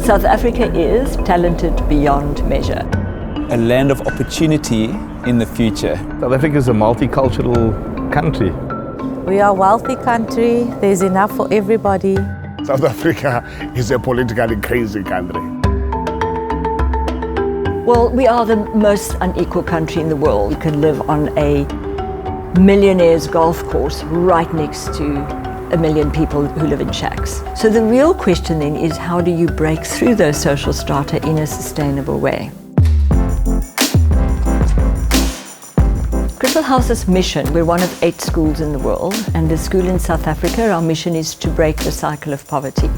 South Africa is talented beyond measure. A land of opportunity in the future. South Africa is a multicultural country. We are a wealthy country. There's enough for everybody. South Africa is a politically crazy country. Well, we are the most unequal country in the world. You can live on a millionaire's golf course right next to a million people who live in shacks. So the real question then is, how do you break through those social strata in a sustainable way? Christel House's mission, we're one of 8 schools in the world, and the school in South Africa, our mission is to break the cycle of poverty.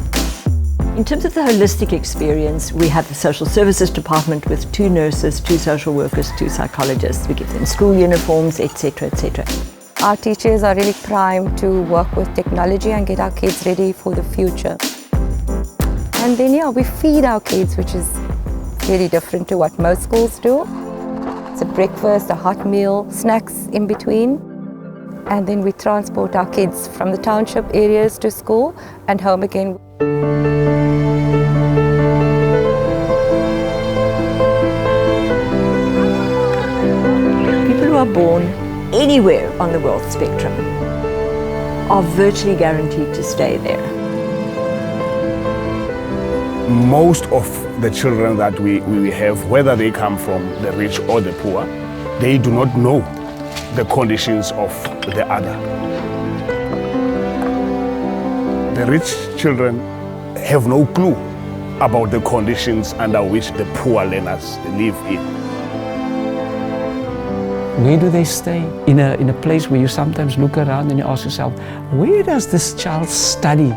In terms of the holistic experience, we have the social services department with 2 nurses, 2 social workers, 2 psychologists. We give them school uniforms, etc., etc. Our teachers are really primed to work with technology and get our kids ready for the future. And then, we feed our kids, which is very different to what most schools do. It's a breakfast, a hot meal, snacks in between. And then we transport our kids from the township areas to school and home again. People who are born anywhere on the wealth spectrum are virtually guaranteed to stay there. Most of the children that we have, whether they come from the rich or the poor, they do not know the conditions of the other. The rich children have no clue about the conditions under which the poor learners live in. Where do they stay? In a place where you sometimes look around and you ask yourself, where does this child study?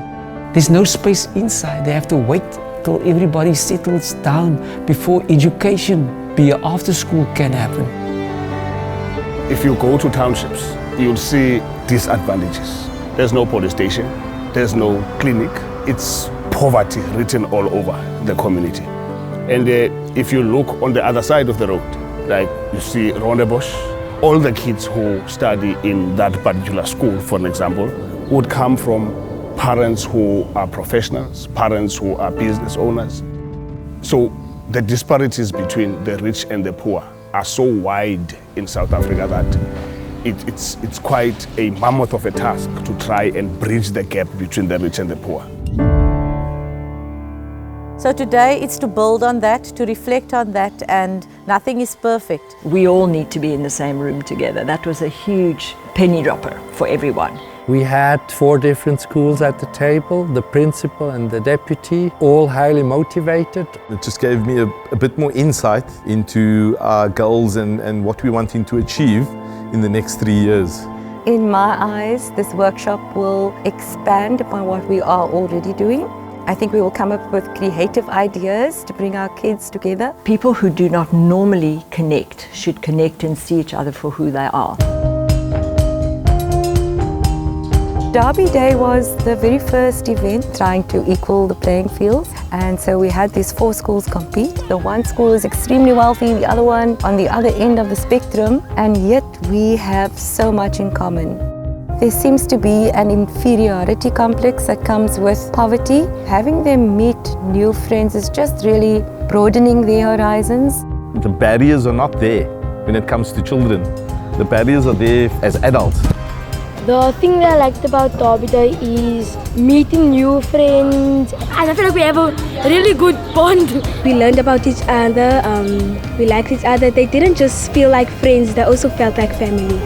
There's no space inside. They have to wait till everybody settles down before education, be after school, can happen. If you go to townships, you'll see disadvantages. There's no police station, there's no clinic. It's poverty written all over the community. And if you look on the other side of the road, like you see Rondebosch, all the kids who study in that particular school, for an example, would come from parents who are professionals, parents who are business owners. So the disparities between the rich and the poor are so wide in South Africa that it's quite a mammoth of a task to try and bridge the gap between the rich and the poor. So today it's to build on that, to reflect on that, and nothing is perfect. We all need to be in the same room together. That was a huge penny dropper for everyone. We had 4 different schools at the table, the principal and the deputy, all highly motivated. It just gave me a bit more insight into our goals and what we're wanting to achieve in the next 3 years. In my eyes, this workshop will expand upon what we are already doing. I think we will come up with creative ideas to bring our kids together. People who do not normally connect should connect and see each other for who they are. Derby Day was the very first event trying to equal the playing fields, and so we had these 4 schools compete. The one school is extremely wealthy, the other one on the other end of the spectrum, and yet we have so much in common. There seems to be an inferiority complex that comes with poverty. Having them meet new friends is just really broadening their horizons. The barriers are not there when it comes to children. The barriers are there as adults. The thing that I liked about Derby Day is meeting new friends. And I feel like we have a really good bond. We learned about each other, we liked each other. They didn't just feel like friends, they also felt like family.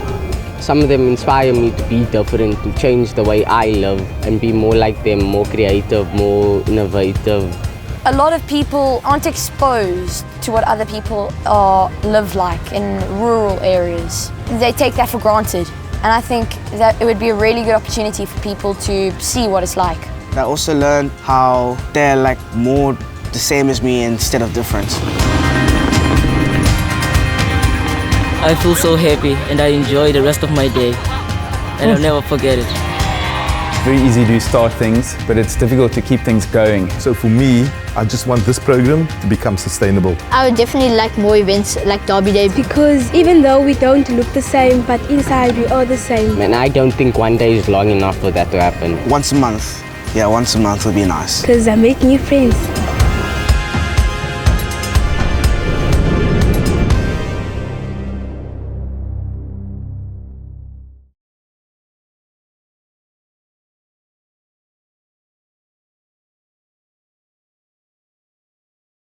Some of them inspire me to be different, to change the way I live and be more like them, more creative, more innovative. A lot of people aren't exposed to what other people live like in rural areas. They take that for granted. And I think that it would be a really good opportunity for people to see what it's like. I also learned how they're like more the same as me instead of different. I feel so happy and I enjoy the rest of my day. And I'll never forget it. Very easy to start things, but it's difficult to keep things going. So for me, I just want this program to become sustainable. I would definitely like more events like Derby Day, because even though we don't look the same, but inside we are the same. And I don't think one day is long enough for that to happen. Once a month. Yeah, once a month would be nice. Because I make new friends.